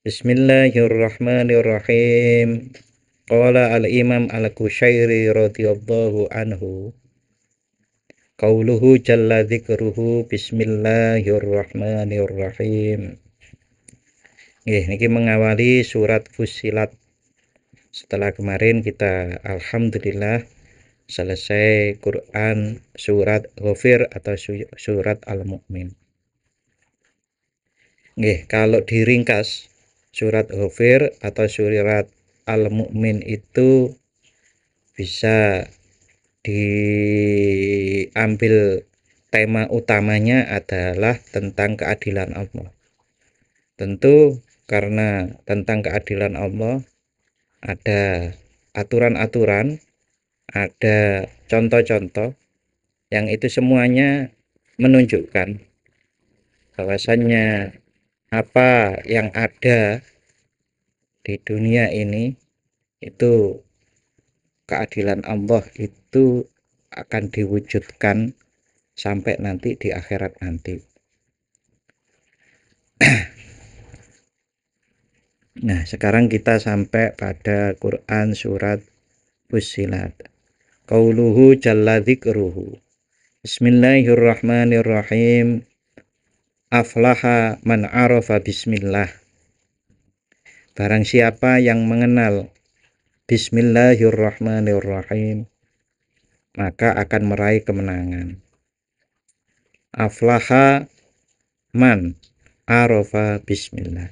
Bismillahirrahmanirrahim. Qala al-Imam al-Qushairi radhiyallahu anhu. Qauluhu jalla dzikruhu bismillahirrahmanirrahim. Niki mengawali surat Fussilat. Setelah kemarin kita alhamdulillah selesai Quran surat Ghafir atau surat Al-Mu'min. Kalau diringkas surat Ghafir atau surat Al-Mu'min itu bisa diambil tema utamanya adalah tentang keadilan Allah. Tentu karena tentang keadilan Allah ada aturan-aturan, ada contoh-contoh yang itu semuanya menunjukkan bahwasannya apa yang ada di dunia ini itu keadilan Allah itu akan diwujudkan sampai nanti di akhirat nanti. Nah, sekarang kita sampai pada Quran surat Fussilat. Qauluhu jalla dzikruhu. Bismillahirrahmanirrahim. Aflaha man arafa bismillah. Barang siapa yang mengenal Bismillahirrahmanirrahim, maka akan meraih kemenangan. Aflaha man arafa bismillah,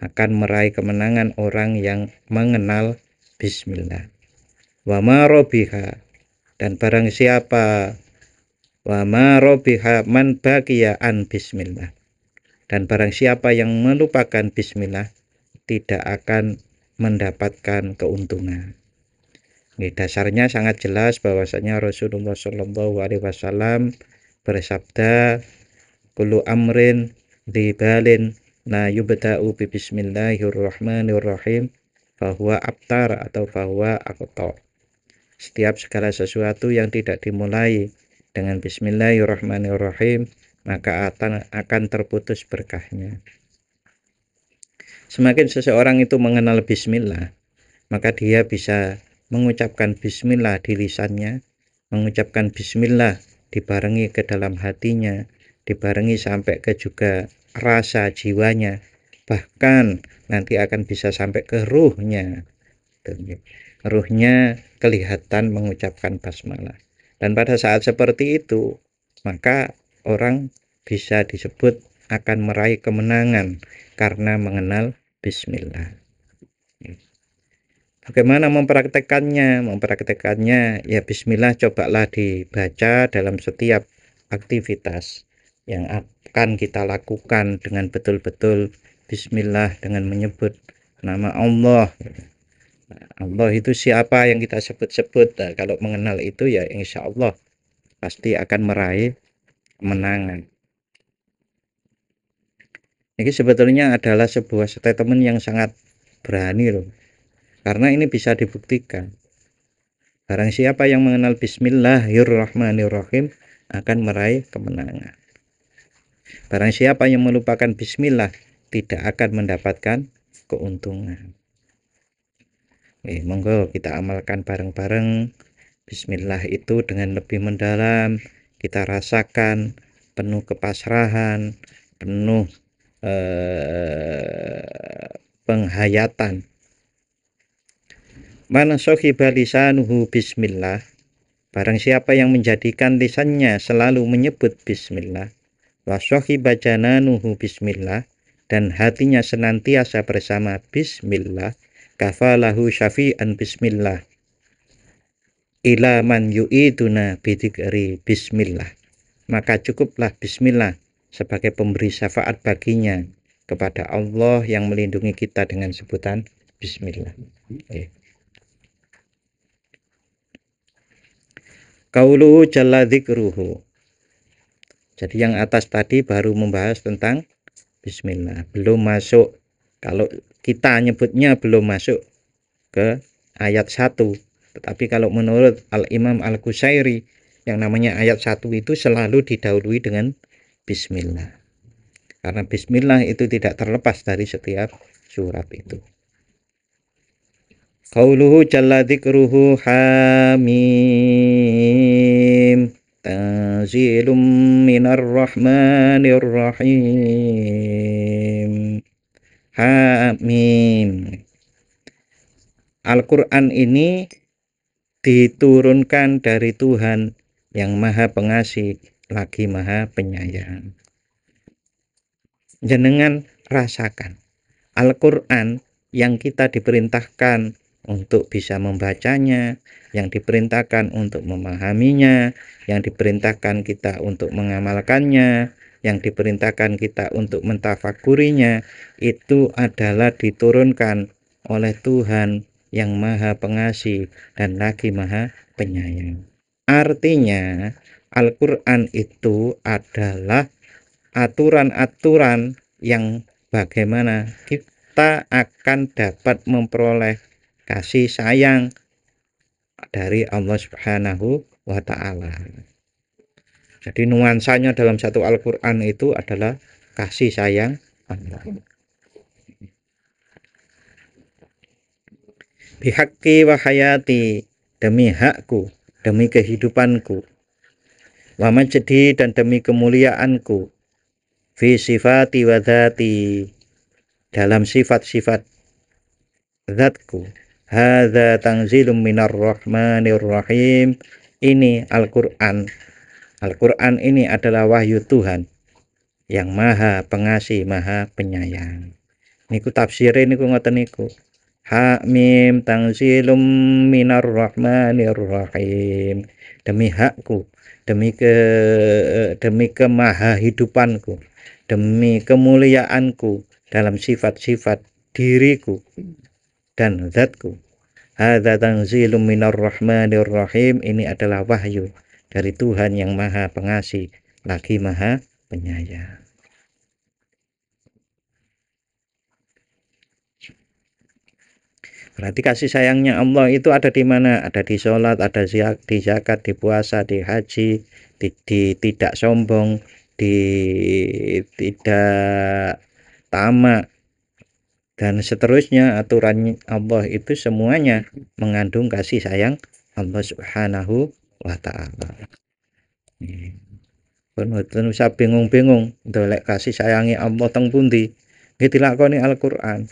akan meraih kemenangan orang yang mengenal bismillah. Wa ma robiha, dan barang siapa wa ma robiha man baqiya an bismillah, dan barang siapa yang melupakan bismillah tidak akan mendapatkan keuntungan. Dasarnya sangat jelas bahwasanya Rasulullah Shallallahu Alaihi Wasallam bersabda, kullu amrin dibalin la yubda'u bi bismillahirrahmanirrahim fahuwa abtar atau fahuwa aqta. Setiap segala sesuatu yang tidak dimulai dengan bismillahirrahmanirrahim maka akan terputus berkahnya. Semakin seseorang itu mengenal bismillah, maka dia bisa mengucapkan bismillah di lisannya, mengucapkan bismillah dibarengi ke dalam hatinya, dibarengi sampai ke juga rasa jiwanya, bahkan nanti akan bisa sampai ke ruhnya. Ruhnya kelihatan mengucapkan basmalah. Dan pada saat seperti itu, maka orang bisa disebut akan meraih kemenangan karena mengenal bismillah. Bagaimana mempraktekannya? Mempraktekannya ya bismillah cobalah dibaca dalam setiap aktivitas yang akan kita lakukan dengan betul-betul bismillah, dengan menyebut nama Allah. Allah itu siapa yang kita sebut-sebut. Nah, kalau mengenal itu ya insya Allah pasti akan meraih kemenangan. Ini sebetulnya adalah sebuah statement yang sangat berani loh. Karena ini bisa dibuktikan. Barang siapa yang mengenal Bismillahirrahmanirrahim akan meraih kemenangan. Barang siapa yang melupakan Bismillah tidak akan mendapatkan keuntungan. Monggo kita amalkan bareng-bareng. Bismillah itu dengan lebih mendalam. Kita rasakan penuh kepasrahan, penuh penghayatan. Man sohiba lisanuhu bismillah, barang siapa yang menjadikan lisannya selalu menyebut bismillah, wa sohiba jananuhu bismillah, dan hatinya senantiasa bersama bismillah, kafalahu syafi'an bismillah, ila man yu'iduna bidzikri bismillah, maka cukuplah bismillah sebagai pemberi syafaat baginya kepada Allah yang melindungi kita dengan sebutan bismillah. Qauluhu jalla dzikruhu. Jadi yang atas tadi baru membahas tentang bismillah, belum masuk, kalau kita nyebutnya belum masuk ke ayat 1. Tetapi kalau menurut Al-Imam Al-Qushairi, yang namanya ayat 1 itu selalu didahului dengan bismillah. Karena bismillah itu tidak terlepas dari setiap surat itu. Qauluhu jalla dzikruhu hamim tanzilum minar rahmanir rahim. Hamim. Al-Quran ini diturunkan dari Tuhan yang Maha Pengasih lagi Maha Penyayang. Jenengan rasakan Al-Quran yang kita diperintahkan untuk bisa membacanya, yang diperintahkan untuk memahaminya, yang diperintahkan kita untuk mengamalkannya, yang diperintahkan kita untuk mentafakurinya, itu adalah diturunkan oleh Tuhan yang Maha Pengasih dan lagi Maha Penyayang. Artinya Al-Quran itu adalah aturan-aturan yang bagaimana kita akan dapat memperoleh kasih sayang dari Allah Subhanahu wa Ta'ala. Jadi nuansanya dalam satu Al-Quran itu adalah kasih sayang Allah. Bihaqqi wa hayati, demi hakku, demi kehidupanku, wa majdi, dan demi kemuliaanku, fi sifati wa dhati, dalam sifat-sifat zatku, hadza tanzilum minar rahmanir rahim, ini Al-Quran. Al-Quran ini adalah wahyu Tuhan yang Maha Pengasih, Maha Penyayang. Niku tafsirin niku ngoten niku. Hamim tanzilum minar rahmanir rahim. Demi hakku, demi kemaha hidupanku, demi kemuliaanku dalam sifat-sifat diriku dan zatku. Hadza tanzilum minar rahmanir rahim, ini adalah wahyu dari Tuhan yang Maha Pengasih lagi Maha Penyayang. Berarti kasih sayangnya Allah itu ada di mana? Ada di sholat, ada di zakat, di puasa, di haji, di tidak sombong, di tidak tamak, dan seterusnya. Aturan Allah itu semuanya mengandung kasih sayang Allah Subhanahu wa Ta'ala. Pun usah bingung-bingung ndolek kasih sayangi Allah teng pundi. Nggih dilakoni Al-Qur'an.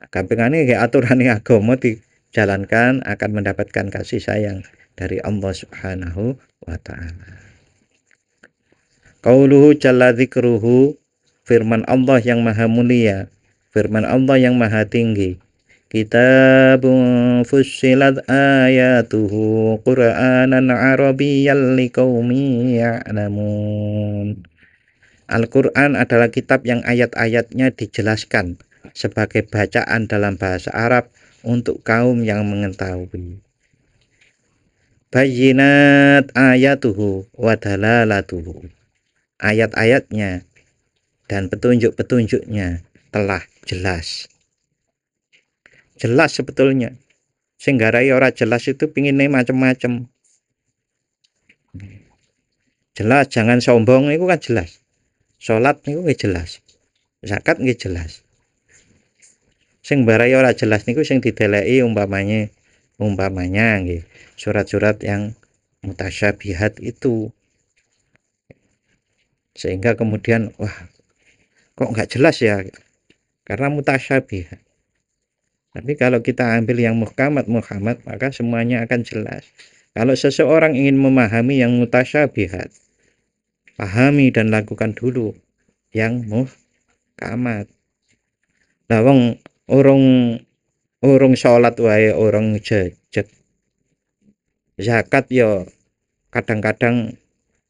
Gampangane nggih aturane agama dijalankan akan mendapatkan kasih sayang dari Allah Subhanahu wa Ta'ala. Qauluhu jalla dzikruhu, firman Allah yang maha mulia, firman Allah yang maha tinggi. Kitabun fussilat ayatuhu Qur'anan Arabiyyan liqaumin ya'lamun. Al-Quran adalah kitab yang ayat-ayatnya dijelaskan sebagai bacaan dalam bahasa Arab untuk kaum yang mengetahui. Bayyinat ayatuhu wa dalalatuhu. Ayat-ayatnya dan petunjuk-petunjuknya telah jelas. Jelas sebetulnya. Sing garai ora jelas itu pingine macem-macem. Jelas, jangan sombong itu kan jelas. Salat niku nggih jelas. Zakat nggih jelas. Sing barai ora jelas niku sing dideleki umpamanya nggih surat-surat yang mutasyabihat itu. Sehingga kemudian wah, kok nggak jelas ya? Karena mutasyabihat. Tapi kalau kita ambil yang muhkamat, maka semuanya akan jelas. Kalau seseorang ingin memahami yang mutasyabihat, pahami dan lakukan dulu yang muhkamat. Lah wong urung salat wae urung jejeg. Zakat yo kadang-kadang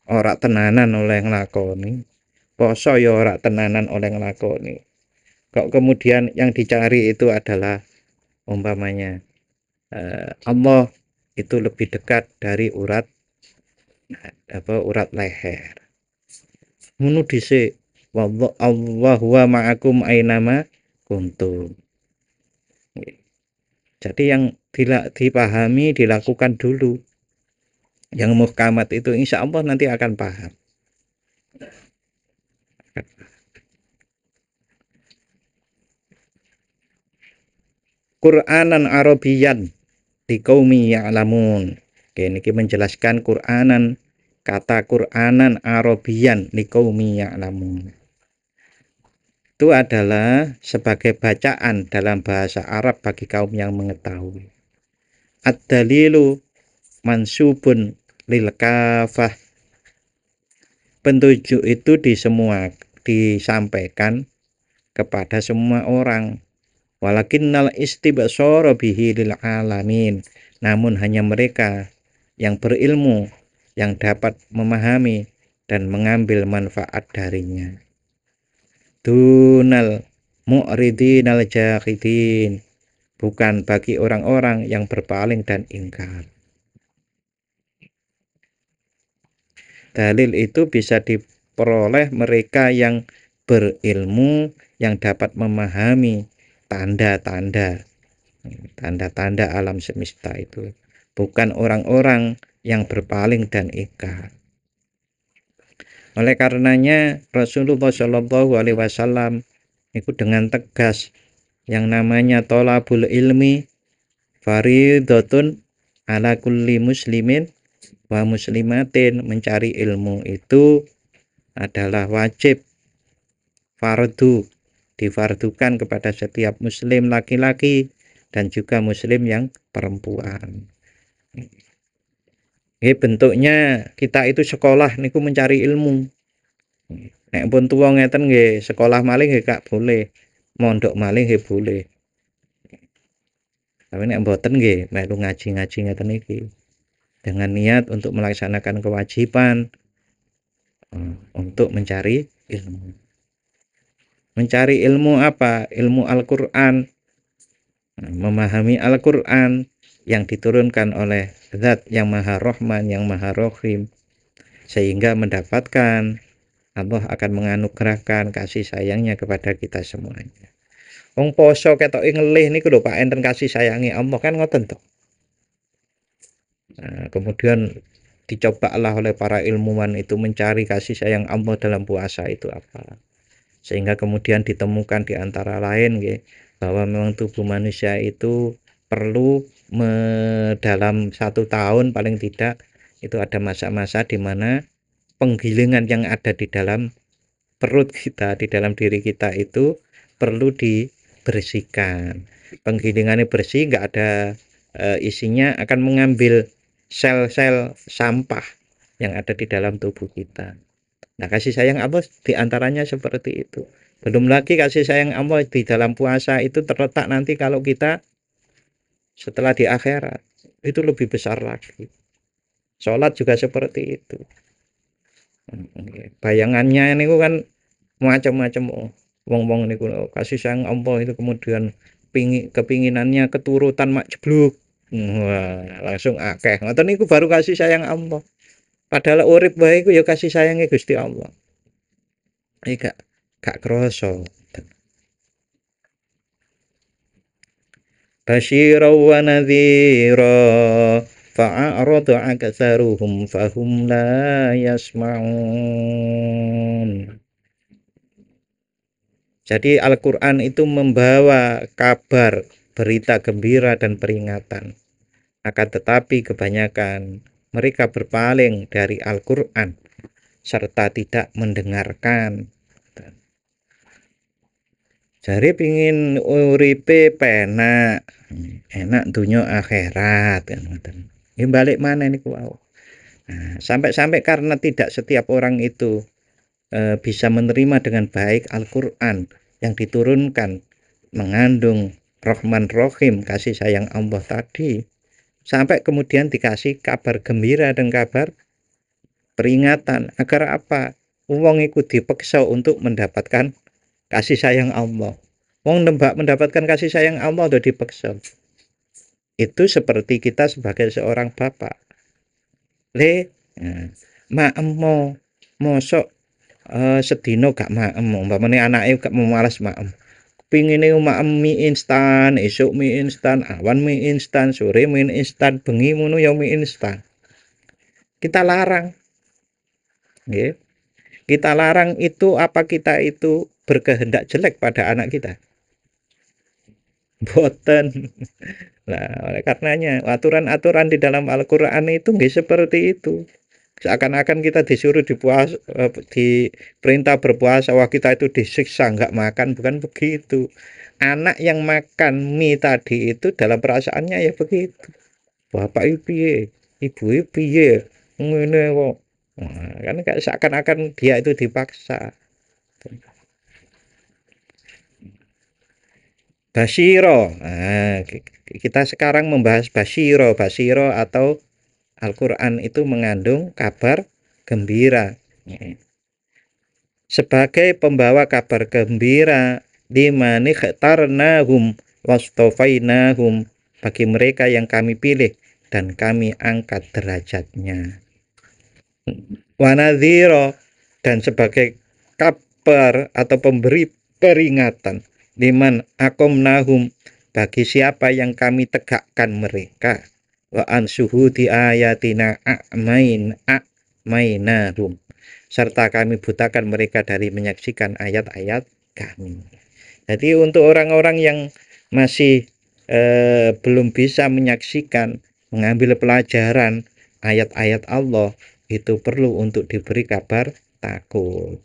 ora tenanan oleh nglakoni. Poso yo ora tenanan oleh nglakoni. Kok kemudian yang dicari itu adalah umpamanya Allah itu lebih dekat dari urat leher. Ngono dhisik. Wallahu wa ma'akum ainama kuntum. Jadi yang dipahami dilakukan dulu. Yang muhkamat itu insya Allah nanti akan paham. Qur'anan Arabiyan liqaumi ya'lamun. Oke, niki menjelaskan Qur'anan, kata Qur'anan Arabiyan liqaumi ya'lamun. Itu adalah sebagai bacaan dalam bahasa Arab bagi kaum yang mengetahui. Ad-dalilu mansubun lil kafah. Petunjuk itu disampaikan kepada semua orang. Walakinnal istibsara bihi lil alamin. Namun hanya mereka yang berilmu yang dapat memahami dan mengambil manfaat darinya. Dunal mu'ridinal jahidin, bukan bagi orang-orang yang berpaling dan ingkar. Dalil itu bisa diperoleh mereka yang berilmu, yang dapat memahami tanda-tanda alam semesta itu, bukan orang-orang yang berpaling dan ingkar. Oleh karenanya Rasulullah Shallallahu Alaihi Wasallam itu dengan tegas, yang namanya tolabul ilmi faridatun ala kulli muslimin wa muslimatin. Mencari ilmu itu adalah wajib, fardu, difardukan kepada setiap muslim laki-laki dan juga muslim yang perempuan. Bentuknya kita itu sekolah niku mencari ilmu. Nek pun tuwa ngeten nggih, sekolah malih nggih gak boleh, mondok malih nggih boleh. Tapi nek mboten nggih melu ngaji-ngaji ngeten iki dengan niat untuk melaksanakan kewajiban untuk mencari ilmu. Mencari ilmu apa? Ilmu Al-Qur'an. Memahami Al-Qur'an yang diturunkan oleh Zat yang Maha Rahman, yang Maha Rahim, sehingga mendapatkan Allah akan menganugerahkan kasih sayangnya kepada kita semuanya. Wong poso ketoke ngelih niku lho Pak, enten kasih sayangi Allah kan ngoten to. Nah, kemudian dicobalah oleh para ilmuwan itu mencari kasih sayang Allah dalam puasa itu apa. Sehingga kemudian ditemukan di antara lain nggih, bahwa memang tubuh manusia itu perlu dalam 1 tahun paling tidak itu ada masa-masa di mana penggilingan yang ada di dalam perut kita, di dalam diri kita itu perlu dibersihkan. Penggilingannya bersih, nggak ada isinya, akan mengambil sel-sel sampah yang ada di dalam tubuh kita. Nah, kasih sayang Allah diantaranya seperti itu. Belum lagi kasih sayang Allah di dalam puasa itu terletak nanti kalau kita setelah di akhirat itu lebih besar lagi. Sholat juga seperti itu. Bayangannya ini kan macam-macam. Wong-wong niku kasih sayang Allah itu kemudian kepinginannya keturutan mak jebluk. Wah, langsung akeh. Ngoten niku baru kasih sayang Allah. Padahal urip wae iku ya kasih sayangnya Gusti Allah. Iki gak kroso. Basyira wa nadhira fa'aradu aksaruhum fahum la yasma'un. Jadi Al-Qur'an itu membawa kabar, berita gembira dan peringatan. Akan tetapi kebanyakan mereka berpaling dari Al-Qur'an serta tidak mendengarkan. Jare pingin uripe penak, enak dunya akhirat kan ngoten. Nggih balik maneh niku wau. Nah, sampai-sampai karena tidak setiap orang itu bisa menerima dengan baik Al-Qur'an yang diturunkan mengandung Rahman Rahim, kasih sayang Allah tadi, sampai kemudian dikasih kabar gembira dan kabar peringatan agar apa? Wong iku dipeksa untuk mendapatkan kasih sayang Allah. Wong mendapatkan kasih sayang Allah udah dipeksa. Itu seperti kita sebagai seorang bapak. Maem mosok sedino gak maem, umpamane anake gak mau malas maem. Pingine maem mie instan, esuk mie instan, awan mie instan, sore mie instan, bengi ngono ya mie instan. Kita larang. Nggih. Kita larang itu apa kita itu berkehendak jelek pada anak kita? Boten. Nah, oleh karenanya aturan-aturan di dalam Al-Qur'an itu nggih seperti itu. Seakan-akan kita disuruh diperintah berpuasa, wah kita itu disiksa nggak makan, bukan begitu. Anak yang makan mie tadi itu dalam perasaannya ya begitu. Bapak ibu piye, ibu ibu piye, ngene kok. Nah, kan kayak seakan-akan dia itu dipaksa. Basyiro. Nah, kita sekarang membahas basyiro. Basyiro atau Al-Quran itu mengandung kabar gembira. Sebagai pembawa kabar gembira, dimani khtarnahum wastofainahum, bagi mereka yang kami pilih dan kami angkat derajatnya. Wanadhiro, dan sebagai kabar atau pemberi peringatan, liman akomnahum, bagi siapa yang kami tegakkan mereka, wa ansuhudi ayatina a'mainahum, serta kami butakan mereka dari menyaksikan ayat-ayat kami. Jadi untuk orang-orang yang masih belum bisa menyaksikan, mengambil pelajaran ayat-ayat Allah, itu perlu untuk diberi kabar takut.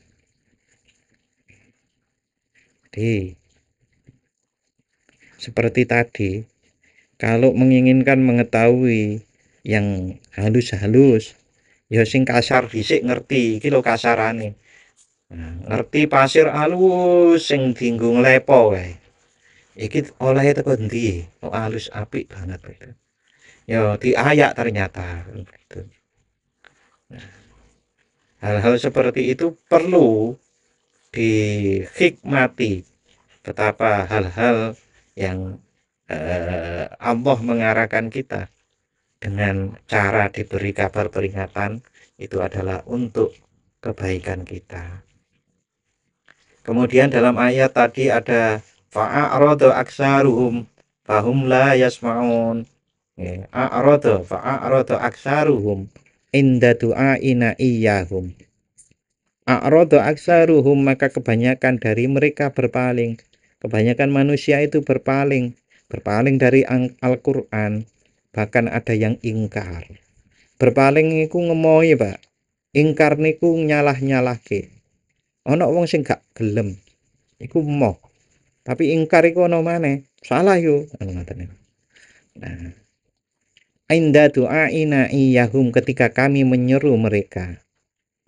Jadi seperti tadi, kalau menginginkan mengetahui yang halus-halus, ya sing kasar dhisik ngerti, iki lho kasarane. Nah, ngerti pasir halus sing dienggo nglepo kae. Iki olehe teko ndi? Kok halus apik banget itu. Ya diayak ternyata gitu. Hal-hal seperti itu perlu dihikmati, betapa hal-hal yang Allah mengarahkan kita dengan cara diberi kabar peringatan itu adalah untuk kebaikan kita. Kemudian dalam ayat tadi ada fa'arada aksaruhum fahum la yasma'un. Fa'arada aksaruhum inda du'aina iyyahum. A'rada aksaruhum, maka kebanyakan dari mereka berpaling. Kebanyakan manusia itu berpaling dari Al-Qur'an. Bahkan ada yang ingkar. Berpaling niku ngemohi, Pak. Ingkar niku nyalah-nyalahke. Ana wong sing gak gelem iku moh. Tapi ingkar iku ana maneh. Salah yo, ngoten. Nah, inda du'aina iyyahum, ketika kami menyeru mereka.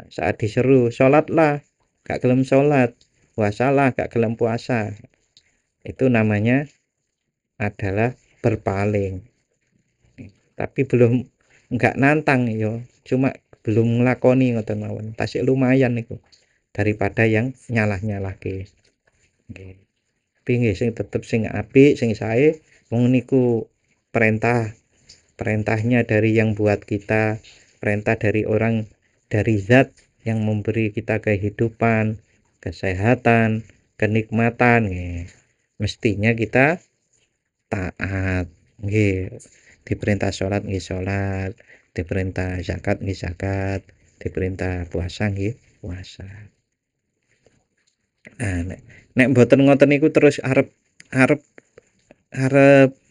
Saat diseru sholatlah gak gelem sholat, puasalah gak gelem puasa, itu namanya adalah berpaling. Tapi belum nggak nantang yo, cuma belum nglakoni ngoten mawon. Tasik lumayan niku daripada yang nyalah-nyalahke. Nggih. Tapi nggih sing tetep sing apik, sing sae wong niku perintahnya dari yang buat kita, perintah dari orang, dari zat yang memberi kita kehidupan, kesehatan, kenikmatan, mestinya kita taat. Diperintah sholat nggih sholat, diperintah zakat nggih zakat, diperintah puasa nggih puasa. Nah, nek mboten ngoten niku terus arep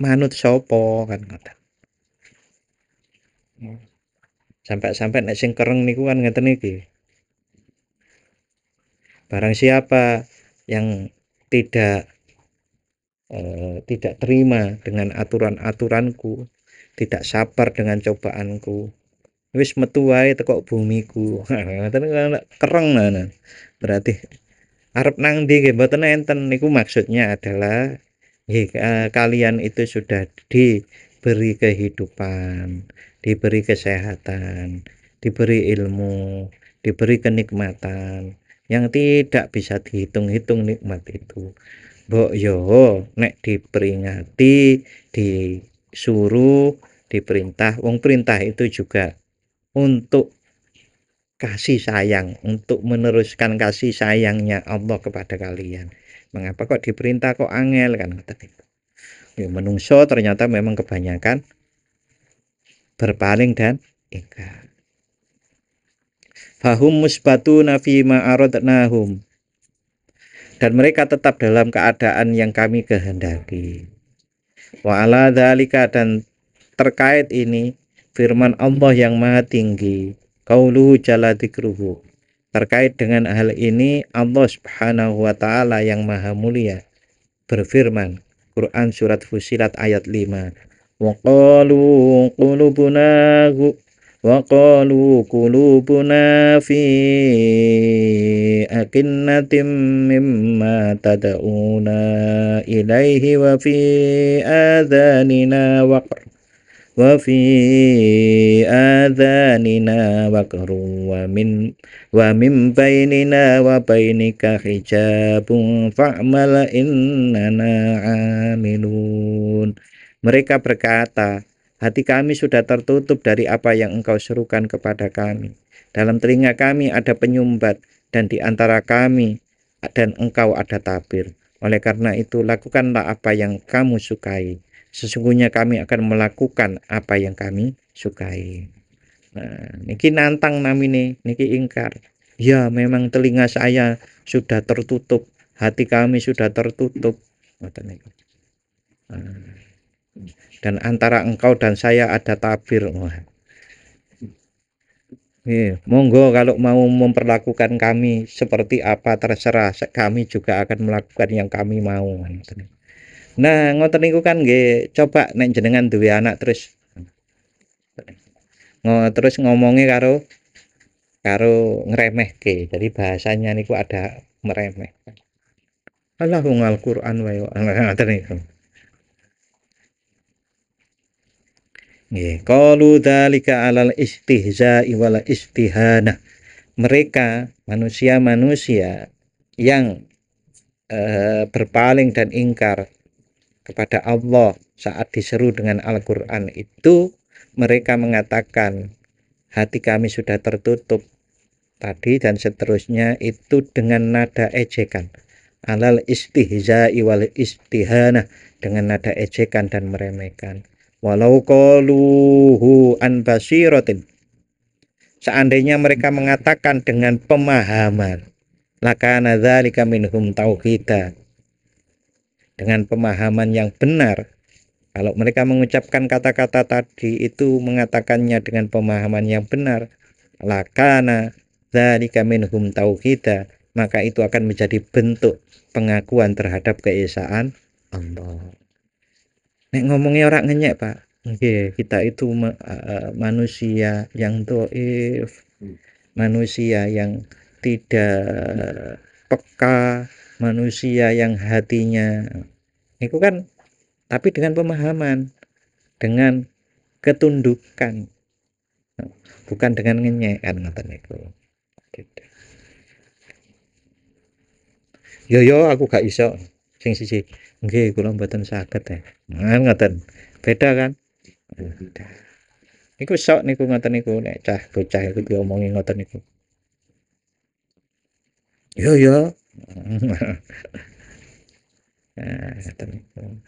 manut sapa kan ngoten. Sampai-sampai nek sing kereng niku kan ngeten iki. Barang siapa yang tidak terima dengan aturan-aturanku, tidak sabar dengan cobaanku, wis metu wae teko bumiku. Ngoten kereng nah. Berarti arep nang ndi nggih mboten enten, niku maksudnya adalah kalian itu sudah diberi kehidupan, diberi kesehatan, diberi ilmu, diberi kenikmatan yang tidak bisa dihitung-hitung nikmat itu. Mbok yo nek diperingati, disuruh, diperintah, wong perintah itu juga untuk kasih sayang, untuk meneruskan kasih sayangnya Allah kepada kalian. Mengapa kok diperintah kok angel kan ngoten itu. Ya menungso ternyata memang kebanyakan berpaling dan ingkar. Fahum musbatuna fi ma aradnahum, dan mereka tetap dalam keadaan yang kami kehendaki. Wa ala dzalika, dan terkait ini firman Allah yang maha tinggi, qauluhu jalla dzikruhu, terkait dengan hal ini Allah Subhanahu wa taala yang maha mulia berfirman, Quran surat Fussilat ayat 5, wa qalu qulubuna fi akinnatim mimma tad'una ilaihi wa fi adhanina waqrun wa min bainina wa bainika hijabun fa'mal innana amilun. Mereka berkata, hati kami sudah tertutup dari apa yang engkau serukan kepada kami. Dalam telinga kami ada penyumbat, dan di antara kami dan engkau ada tabir. Oleh karena itu, lakukanlah apa yang kamu sukai. Sesungguhnya kami akan melakukan apa yang kami sukai. Nah, niki nantang namine, niki ingkar. Ya, memang telinga saya sudah tertutup, hati kami sudah tertutup. Dan antara engkau dan saya ada tabir. Wah. Monggo kalau mau memperlakukan kami seperti apa terserah, kami juga akan melakukan yang kami mau. Nah, ngoten niku kan nggih, coba nek jenengan duwe anak terus ngomongnya karo ngremehke. Jadi bahasanya niku ada meremeh. Alah wong Al-Qur'an wae ngoten niku. Nggih, qalu dzalika alal istihza'i wal istihana. Mereka manusia-manusia yang berpaling dan ingkar kepada Allah saat diseru dengan Al-Qur'an itu, mereka mengatakan hati kami sudah tertutup tadi dan seterusnya, itu dengan nada ejekan, alal istihza'i wal istihana, dengan nada ejekan dan meremehkan. Walau qaluhu an basiratin, seandainya mereka mengatakan dengan pemahaman, lakana dzalika minhum tauhida, dengan pemahaman yang benar. Kalau mereka mengucapkan kata-kata tadi itu mengatakannya dengan pemahaman yang benar, lakana dzalika minhum tauhida, maka itu akan menjadi bentuk pengakuan terhadap keesaan Allah. Nek ngomongnya orang ngenyek, Pak. Oke, kita itu manusia yang dhaif, manusia yang tidak peka, manusia yang hatinya itu kan, tapi dengan pemahaman, dengan ketundukan, bukan dengan ngenyek kan ngoten niku. Gitu. Yo aku gak iso sing siji. Nggih, kula mboten saged ya. Ngoten. Beda kan? Beda. Niku sok niku ngoten niku, nek cah bocah iku diomongi ngoten niku. Yo. Ngoten niku.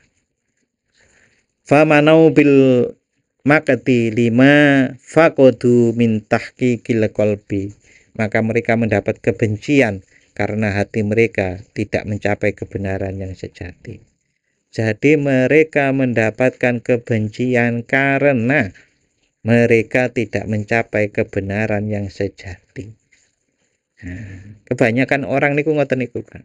Famanau bil makati lima fakodu min tahqiqil qalbi, maka mereka mendapat kebencian karena hati mereka tidak mencapai kebenaran yang sejati. Jadi mereka mendapatkan kebencian karena mereka tidak mencapai kebenaran yang sejati. Kebanyakan orang niku ngoten niku kan,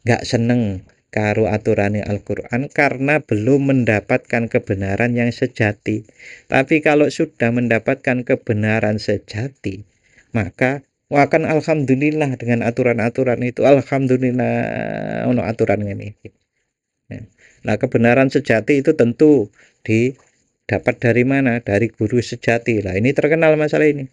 nggak seneng karo aturane Al-Qur'an karena belum mendapatkan kebenaran yang sejati. Tapi kalau sudah mendapatkan kebenaran sejati, maka akan alhamdulillah dengan aturan-aturan itu. Alhamdulillah ono aturan ini. Nah, kebenaran sejati itu tentu didapat dari mana? Dari guru sejati. Lah ini terkenal masalah ini.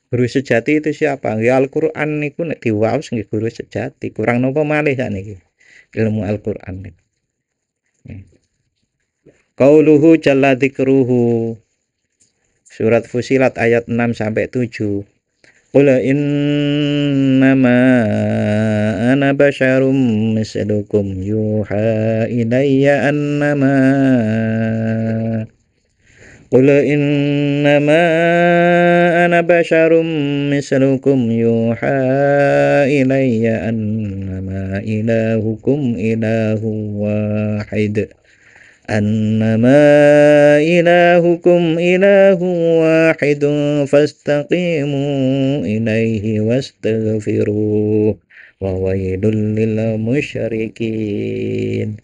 Guru sejati itu siapa? Ya Al-Qur'an niku nek diwaos nggih guru sejati. Kurang napa malih sakniki ilmu Al-Qur'an niku. Qauluhu jalla dzikruhu, surat Fussilat ayat 6 sampai 7. Qul innama ana basyarum mislukum yuha ilayya annama Qul innama ana basyarum mislukum yuha ilayya annama ilahukum ilahu wahid. Annama ilahukum ilahu wahidun fastaqimu ilaihi wastaghfiruh wa wailul lil musyrikin.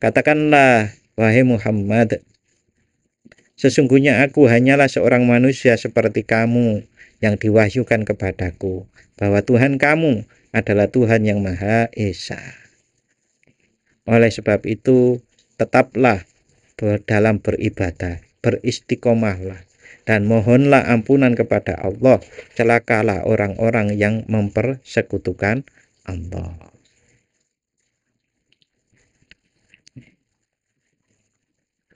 Katakanlah, wahai Muhammad, sesungguhnya aku hanyalah seorang manusia seperti kamu yang diwahyukan kepadaku bahwa Tuhan kamu adalah Tuhan yang Maha Esa. Oleh sebab itu, tetaplah dalam beribadah, beristiqomahlah, dan mohonlah ampunan kepada Allah. Celakalah orang-orang yang mempersekutukan Allah.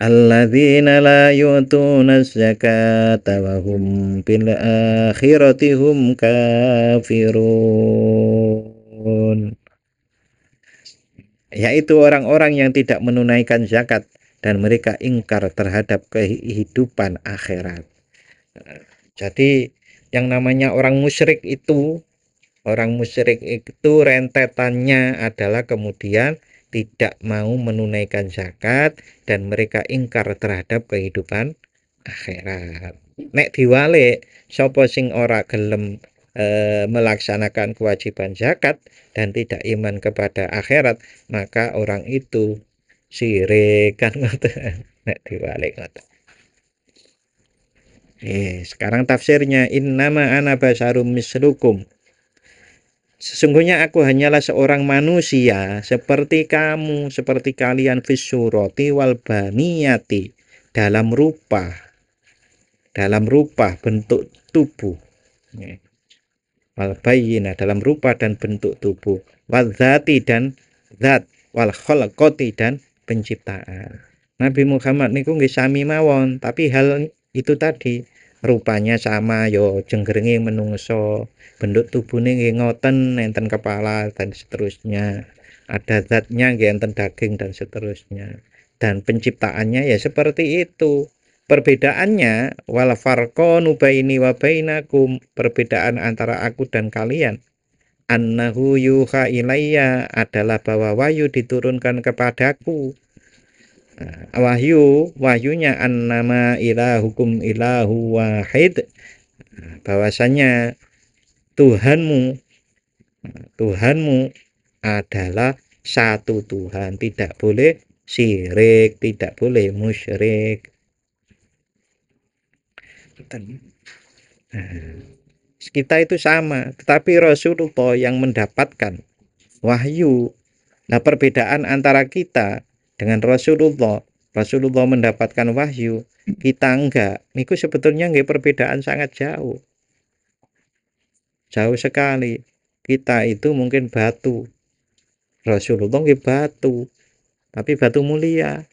Alladzina la yu'tuna zakata wa hum bil akhirati hum kafirun. Yaitu orang-orang yang tidak menunaikan zakat dan mereka ingkar terhadap kehidupan akhirat. Jadi yang namanya orang musyrik itu rentetannya adalah kemudian tidak mau menunaikan zakat dan mereka ingkar terhadap kehidupan akhirat. Nek diwalik sapa sing ora gelem melaksanakan kewajiban zakat dan tidak iman kepada akhirat, maka orang itu syirik kan ngoten. Nek diwalik ngoten. Sekarang tafsirnya, innama ana basyarum mislukum. Sesungguhnya aku hanyalah seorang manusia seperti kamu, seperti kalian, fisurati wal baniyati, dalam rupa bentuk tubuh, wal bayyina, dalam rupa dan bentuk tubuh, wal dzati, dan zat, wal khalqati, dan penciptaan. Nabi Muhammad niku nggih sami mawon, tapi hal itu tadi, rupanya sama yo jenggrenge menungso, bentuk tubuhnya nggih ngoten, enten kepala dan seterusnya, ada zatnya nggih enten daging dan seterusnya, dan penciptaannya ya seperti itu. Perbedaannya, wal farqanu baini wa bainakum, perbedaan antara aku dan kalian, annahu yuha ilayya, adalah bahwa wahyu diturunkan kepadaku. Wahyunya annama ilahukum ilahu wahid, bahwasanya Tuhanmu adalah satu Tuhan, tidak boleh syirik, tidak boleh musyrik. Kita itu sama, tetapi Rasulullah yang mendapatkan wahyu. Nah, perbedaan antara kita dengan Rasulullah mendapatkan wahyu, kita enggak. Niku sebetulnya enggak, perbedaan sangat jauh. Jauh sekali. Kita itu mungkin batu. Rasulullah nggih batu, tapi batu mulia.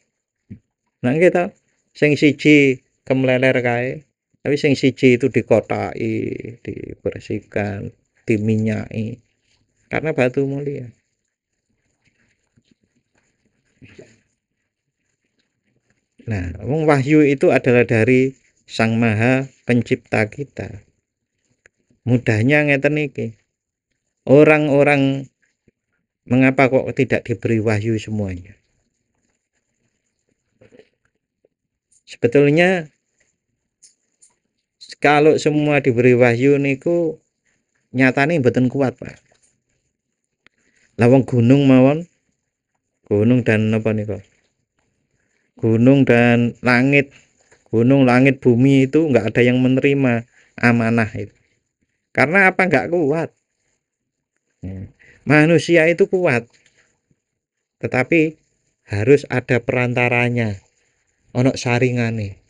Nah kita sing siji kemleler kae, tapi sing siji itu dikotai, dibersihkan, diminyai, karena batu mulia. Nah, wahyu itu adalah dari Sang Maha Pencipta kita. Mudahnya ngeten iki. Orang-orang mengapa kok tidak diberi wahyu semuanya? Sebetulnya kalau semua diberi wahyu niku nyatane mboten kuat, Pak. Lawang gunung mawon, gunung dan apa niku? Gunung dan langit, bumi itu enggak ada yang menerima amanah itu. Karena apa? Enggak kuat. Manusia itu kuat, tetapi harus ada perantaranya, ono saringane.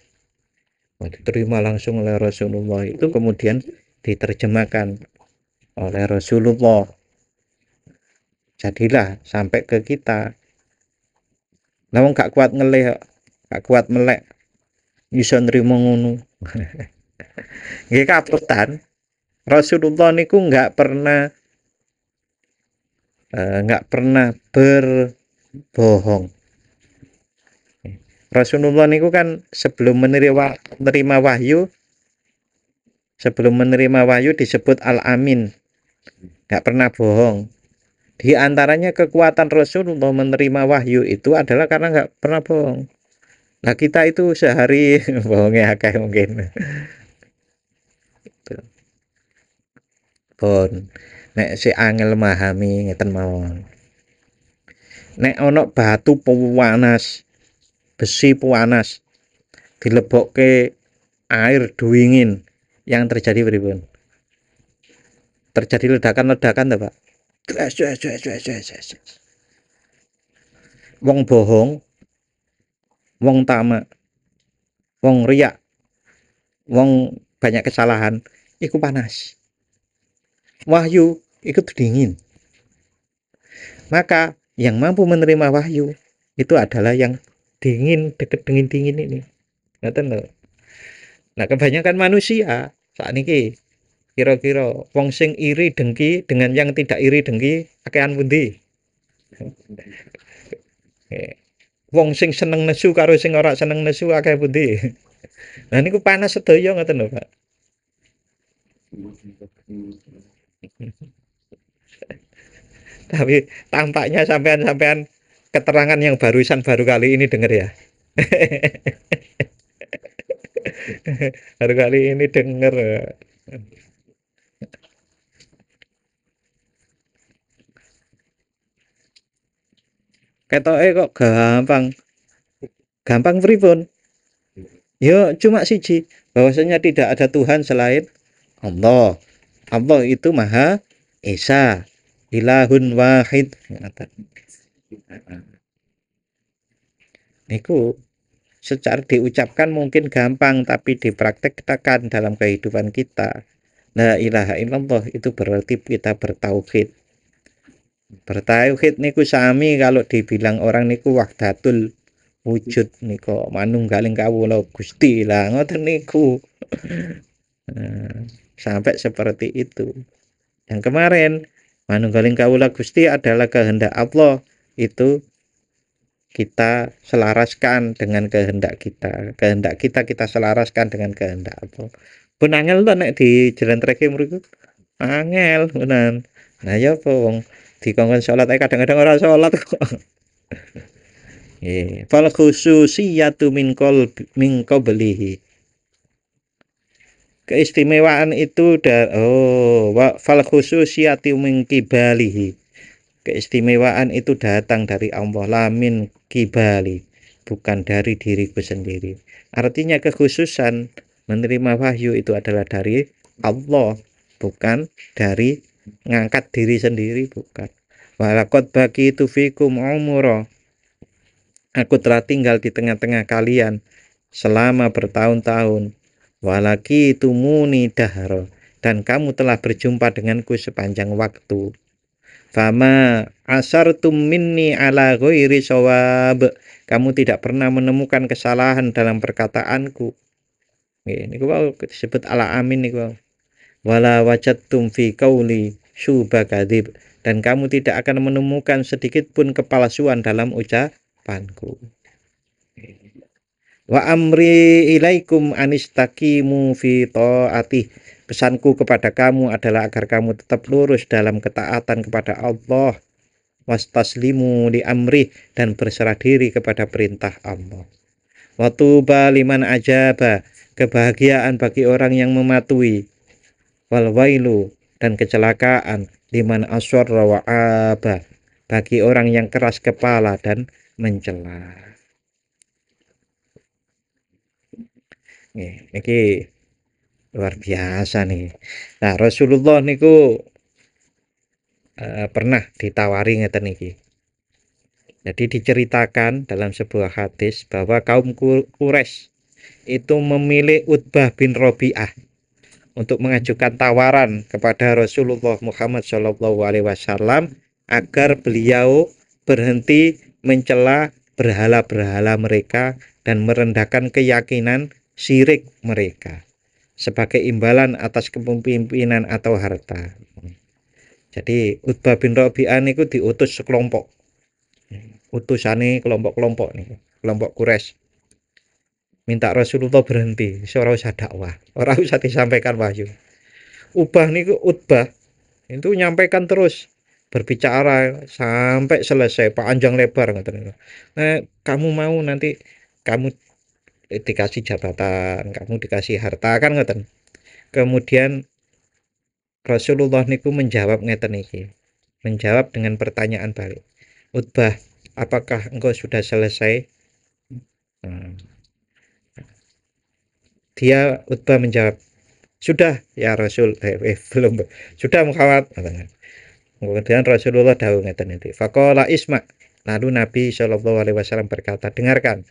Diterima langsung oleh Rasulullah, itu kemudian diterjemahkan oleh Rasulullah, jadilah sampai ke kita. Namun gak kuat ngelih, gak kuat melek, bisa nerima ngono. Nggih kaputan. Rasulullah niku nggak pernah berbohong. Rasulullah niku kan sebelum menerima wahyu disebut Al-Amin, nggak pernah bohong. Di antaranya kekuatan Rasulullah menerima wahyu itu adalah karena nggak pernah bohong. Nah kita itu sehari bohongnya akeh mungkin. Pun nek si angel memahami ngeten mawon. Nek ono batu pewanas, besi pewanas dilebokke air dingin, yang terjadi pripun? Terjadi ledakan-ledakan ta, Pak? Wong bohong, wong tamak, wong riak, wong banyak kesalahan, iku panas. Wahyu ikut dingin. Maka yang mampu menerima wahyu itu adalah yang dingin, deket dingin ini. Ngoten lho. Nah, kebanyakan manusia saat ini kira-kira wong sing iri dengki dengan yang tidak iri dengki akehan pundi? Wong sing seneng nesu karo sing ora seneng nesu akeh pundi? Nah niku panas sedaya ngoten lho, Pak. Tapi tampaknya sampean keterangan yang baru kali ini denger ya. Baru kali ini denger. Ketoke kok gampang pripun? Yo cuma siji, bahwasanya tidak ada Tuhan selain Allah. Allah itu Maha Esa, Ilahun Wahid. Niku secara diucapkan mungkin gampang, tapi dipraktekkan dalam kehidupan kita. La ilaha illallah itu berarti kita bertauhid. Bertauhid niku sami kalau dibilang orang niku wahdatul wujud niku manunggaling kawula Gusti lah ngoten niku. Sampai seperti itu. Yang kemarin manunggaling kawula Gusti adalah kehendak Allah, itu kita selaraskan dengan kehendak kita. Kehendak kita selaraskan dengan kehendak Allah. Pun angel to nek dijlentrehke mriku. Angel tenan. Nah ya apa wong dikongkon salat ae kadang-kadang ora salat kok. Nggih, fal khususiyatu min qablihi. Keistimewaan itu fal khususiyatu min qibalihi. Keistimewaan itu datang dari Allah, lamin kibali, bukan dari diriku sendiri. Artinya kekhususan menerima wahyu itu adalah dari Allah, bukan dari ngangkat diri sendiri, bukan. Walaqad baqitu fikum umura. Aku telah tinggal di tengah-tengah kalian selama bertahun-tahun. Walaki tumuni dahro, dan kamu telah berjumpa denganku sepanjang waktu. Fama asartum minni ala ghairi shawab. Kamu tidak pernah menemukan kesalahan dalam perkataanku. Niku wau disebut ala amin niku. Wala wajadtum fi qauli syuba kadzib, dan kamu tidak akan menemukan sedikit pun kepalsuan dalam ucapanku. Wa amri ilaikum anistaqimu fi taatih. Pesanku kepada kamu adalah agar kamu tetap lurus dalam ketaatan kepada Allah. Wastaslimu li amri, dan berserah diri kepada perintah Allah. Wa tuba liman ajaba, kebahagiaan bagi orang yang mematuhi. Wal wailu, dan kecelakaan liman asyarra wa aba, bagi orang yang keras kepala dan mencela. Niki luar biasa nih. Nah, Rasulullah niku pernah ditawari ngeten niki. Jadi diceritakan dalam sebuah hadis bahwa kaum Quraisy itu memilih Utbah bin Rabi'ah untuk mengajukan tawaran kepada Rasulullah Muhammad SAW agar beliau berhenti mencela berhala-berhala mereka dan merendahkan keyakinan syirik mereka sebagai imbalan atas kepemimpinan atau harta. Jadi Utbah bin Rabi'ah niku diutus sekelompok. Utusane kelompok-kelompok nih, kelompok Quraisy. minta Rasulullah berhenti, ora usah dakwah, ora usah disampaikan wahyu. Utbah itu nyampaikan terus, berbicara sampai selesai panjang lebar ngoten. Nah, kamu mau nanti kamu dikasih jabatan, kamu dikasih harta kan ngoten. Kemudian Rasulullah niku menjawab ngeten iki. Menjawab dengan pertanyaan balik. Utbah, apakah engkau sudah selesai? Nah, Utbah menjawab, sudah ya Rasul. Belum. Sudah Muhammad. Kemudian Rasulullah dawuh ngeten iki. Faqala isma. Lalu Nabi Shallallahu alaihi wasallam berkata, dengarkan.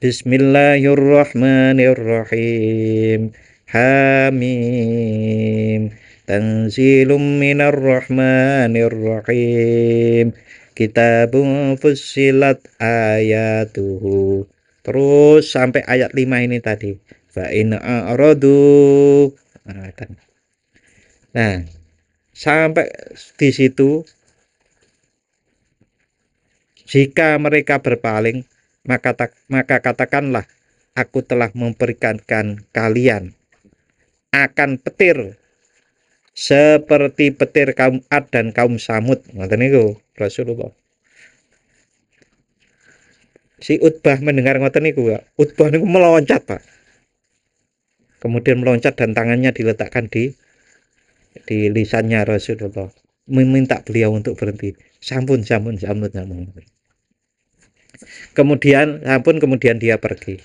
Bismillahirrahmanirrahim. Hamim. Tanzilum minar rahmanir rahim. Kitabun fussilat ayatuhu. Terus sampai ayat 5 ini tadi. Fa in a'radu. Nah, sampai di situ, jika mereka berpaling, maka katakanlah, aku telah memberikan kalian akan petir seperti petir kaum Ad dan kaum Samud. Ngoten niku Rasulullah. Si Utbah mendengar ngoten niku, Utbah niku meloncat, Pak. Kemudian meloncat dan tangannya diletakkan di lisannya Rasulullah, meminta beliau untuk berhenti. Sampun. Kemudian dia pergi.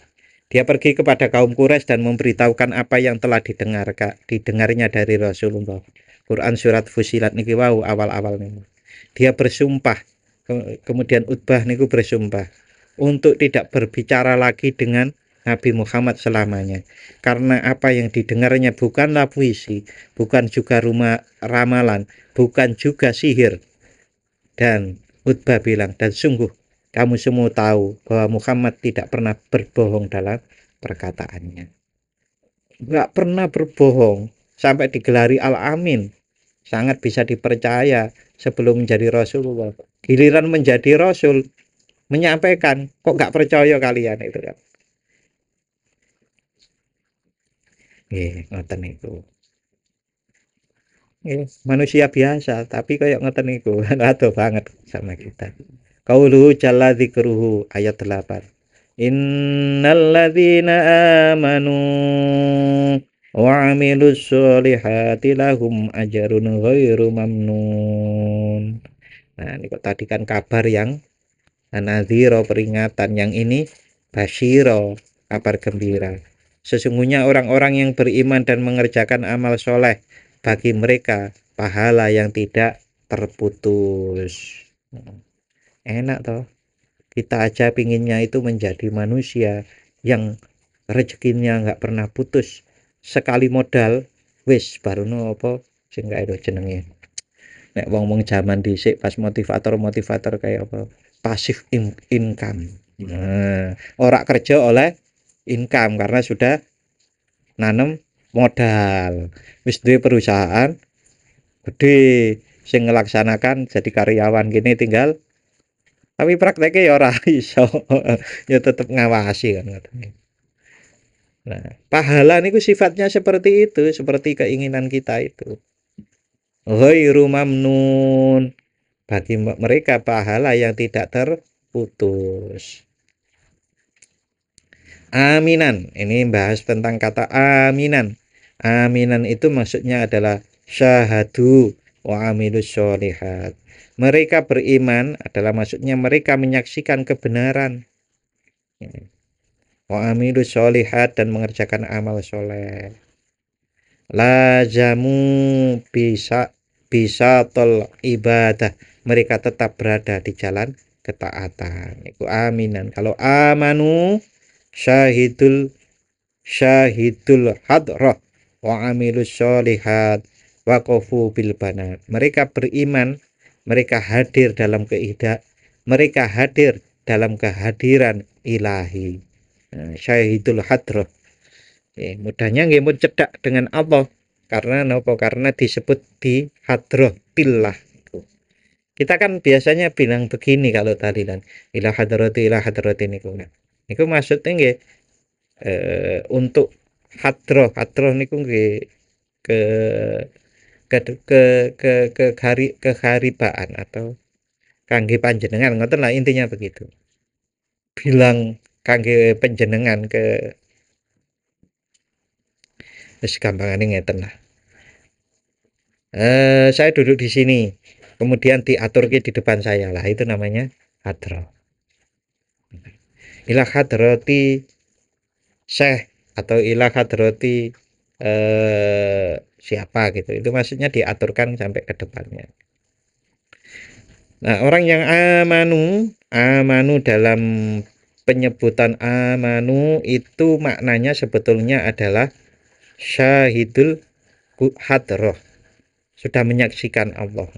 Dia pergi kepada kaum Quraisy dan memberitahukan apa yang telah didengarnya dari Rasulullah. Quran surat Fusilat niki wau awal-awal niku. Dia bersumpah. Kemudian Utbah niku bersumpah untuk tidak berbicara lagi dengan Nabi Muhammad selamanya. Karena apa yang didengarnya bukanlah puisi, bukan juga ramalan, bukan juga sihir. Dan Utbah bilang, dan sungguh kamu semua tahu bahwa Muhammad tidak pernah berbohong dalam perkataannya. Nggak pernah berbohong, sampai digelari Al-Amin. Sangat bisa dipercaya sebelum menjadi Rasulullah. Giliran menjadi Rasul, menyampaikan, kok nggak percaya kalian itu kan. Ngoten itu. Manusia biasa, tapi kayak ngoten niku, adoh banget sama kita. Qauluhu jalla dzikruhu ayat 8. Innalladzina amanu wa 'amilus sholihati lahum ajrun ghairu mamnun. Nah, ini tadi kan kabar yang nadzira, peringatan, yang ini basyira, kabar gembira. Sesungguhnya orang-orang yang beriman dan mengerjakan amal soleh, bagi mereka pahala yang tidak terputus. Enak toh. Kita aja pinginnya itu menjadi manusia yang rezekinya nggak pernah putus. Sekali modal, wis baru apa sing gak edo jenenge. Nek wong-wong zaman dhisik pas motivator kayak apa? Pasif income. Nah, ora kerja oleh income karena sudah nanem modal. Wis duwe perusahaan gede sing ngelaksanakan jadi karyawan gini tinggal, tapi prakteknya ya ora iso. Ya tetep ngawasi kan. Nah, pahala niku sifatnya seperti itu, seperti keinginan kita itu. Ghairu mamnun, bagi mereka pahala yang tidak terputus. Aminan, ini bahas tentang kata aminan. Aminan itu maksudnya adalah syahadu wa amilus sholihat. Mereka beriman adalah maksudnya mereka menyaksikan kebenaran. Wa amilus sholihat, dan mengerjakan amal soleh. Lazamu bisa tol ibadah. Mereka tetap berada di jalan ketaatan. Itu aminan. Kalau amanu syahidul hadrah wa amilus sholihat waqafu bil banat. Mereka beriman, mereka hadir dalam kehadiran ilahi. Nah, syahidul hadrah. Mudahnya nggih mun cedak dengan Allah. Karena napa? Karena disebut di hadratillah. Kita kan biasanya bilang begini kalau tadi kan ila hadrati niku. Niku maksudnya nggih untuk hadroh niku nggih ke keharibaan atau kangge panjenengan ngoten lah intinya begitu. Bilang kangge panjenengan ke wis gampangane ngeten lah. Saya duduk di sini, kemudian diaturke di depan saya lah, itu namanya hadroh. Ila hadroti syekh atau ila hadroti siapa gitu. Itu maksudnya diaturkan sampai ke depannya. Nah, orang yang amanu dalam penyebutan amanu itu maknanya sebetulnya adalah syahidul hadroh, sudah menyaksikan Allah.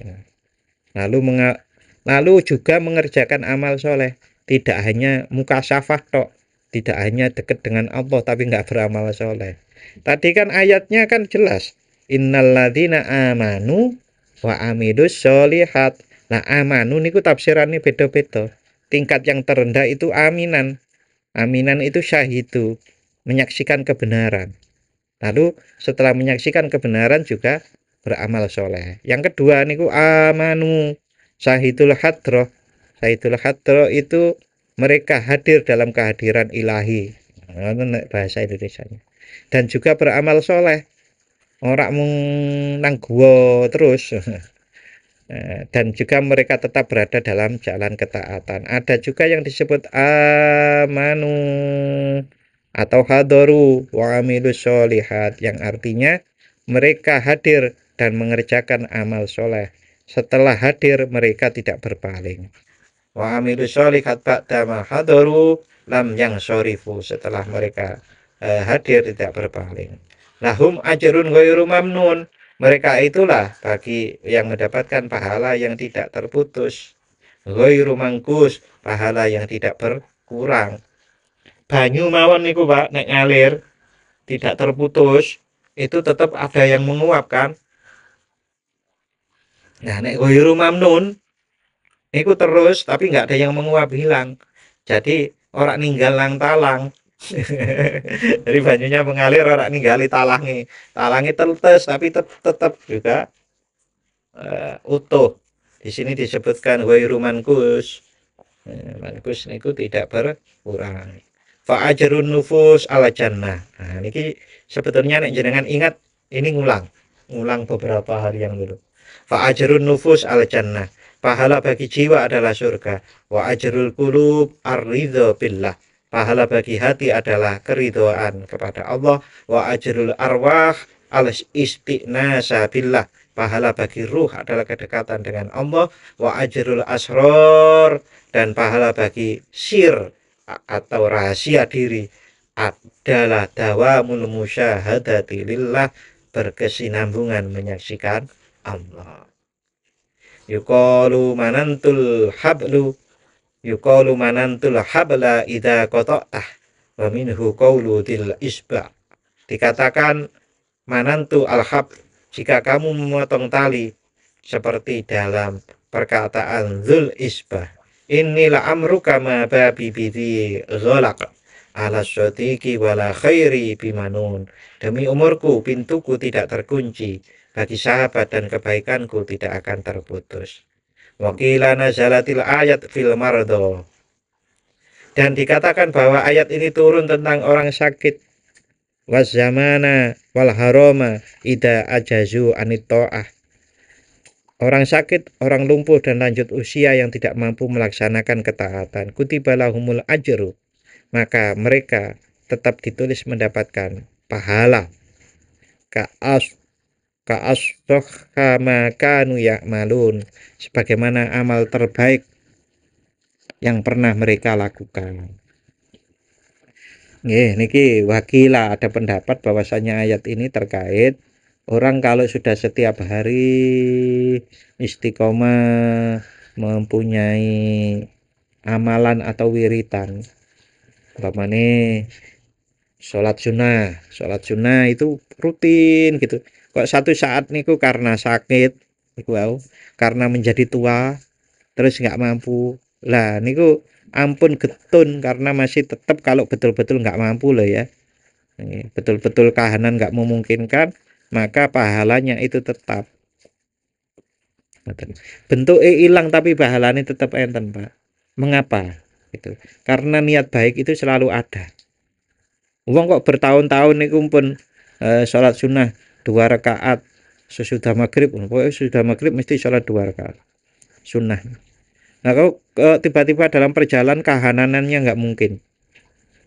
Lalu juga mengerjakan amal soleh, tidak hanya mukasafah tok, tidak hanya dekat dengan Allah tapi nggak beramal soleh. Tadi kan ayatnya kan jelas, innalladzina amanu wa amilus sholihat. Nah, amanu niku tafsirannya beda-beda. Tingkat yang terendah itu aminan. Aminan itu syahidu, menyaksikan kebenaran. Lalu setelah menyaksikan kebenaran juga beramal soleh. Yang kedua niku amanu syahidul hadroh. Syahidul hadroh itu mereka hadir dalam kehadiran ilahi. Bahasa Indonesianya. Dan juga beramal soleh. Orang mung nang gua terus. Dan juga mereka tetap berada dalam jalan ketaatan. Ada juga yang disebut amanu atau hadoru wa amilus sholihat, yang artinya mereka hadir dan mengerjakan amal soleh. Setelah hadir mereka tidak berpaling. Wa amilus sholihat ba'dama hadoru lam yang syorifu, setelah mereka hadir tidak berpaling. Lahum ajrun ghairu mamnun, mereka itulah bagi yang mendapatkan pahala yang tidak terputus. Ghairu mangkus, pahala yang tidak berkurang. Banyu mawon niku Pak, nek ngalir tidak terputus, itu tetap ada yang menguap kan. Nah, nek ghairu mamnun niku terus tapi nggak ada yang menguap, hilang. Jadi orang ninggal nang talang. Jadi banyunya mengalir, orang ninggali talangi. Talangi tetes tapi tetap juga utuh. Di sini disebutkan ghairu mankus. Mankus niku tidak berkurang. Fa ajrun nufus ala jannah. Nah, niki sebetulnya nek jenengan ingat, ini ngulang beberapa hari yang lalu. Fa ajrun nufus ala jannah. Pahala bagi jiwa adalah surga. Wa ajrul qulub ar-ridha billah. Pahala bagi hati adalah keridhaan kepada Allah. Wa ajrul arwah al-istinasa billah. Pahala bagi ruh adalah kedekatan dengan Allah. Wa ajrul asror, dan pahala bagi sir atau rahasia diri adalah dawamul musyahadati lillah, berkesinambungan menyaksikan Allah. Yuqalu manantul habla idza qata'ah wa minhu qawlu til isba. Dikatakan manantu al-hab, jika kamu memotong tali, seperti dalam perkataan dzul isbah, inilah amruka ma babi bidhi ghalaq ala syadiki wala khairi bimanun. Demi umurku pintuku tidak terkunci, bagi sahabat dan kebaikanku tidak akan terputus. Wakila nazalatil ayat fil mardo, dan dikatakan bahwa ayat ini turun tentang orang sakit. Wazamana wal haroma ida ajazu anit ta'ah, orang sakit, orang lumpuh dan lanjut usia yang tidak mampu melaksanakan ketaatan. Kutiba lahumul ajru, maka mereka tetap ditulis mendapatkan pahala. Ka'asrohama kanu ya'malun, sebagaimana amal terbaik yang pernah mereka lakukan. Niki wakila ada pendapat bahwasanya ayat ini terkait orang kalau sudah setiap hari istiqomah mempunyai amalan atau wiritan, umpamane sholat sunnah itu rutin gitu. Kok satu saat niku karena sakit, niku karena menjadi tua terus nggak mampu, lah niku ampun getun, karena masih tetap kalau betul-betul nggak mampu loh ya, betul-betul kahanan nggak memungkinkan, maka pahalanya itu tetap bentuknya hilang tapi pahalanya tetap enten Pak. Mengapa? Itu karena niat baik itu selalu ada. Wong kok bertahun-tahun niku pun sholat sunnah 2 rakaat sesudah maghrib, pokoknya sudah maghrib mesti sholat 2 rakaat sunnah. Nah kalau tiba-tiba dalam perjalanan kahananannya nggak mungkin,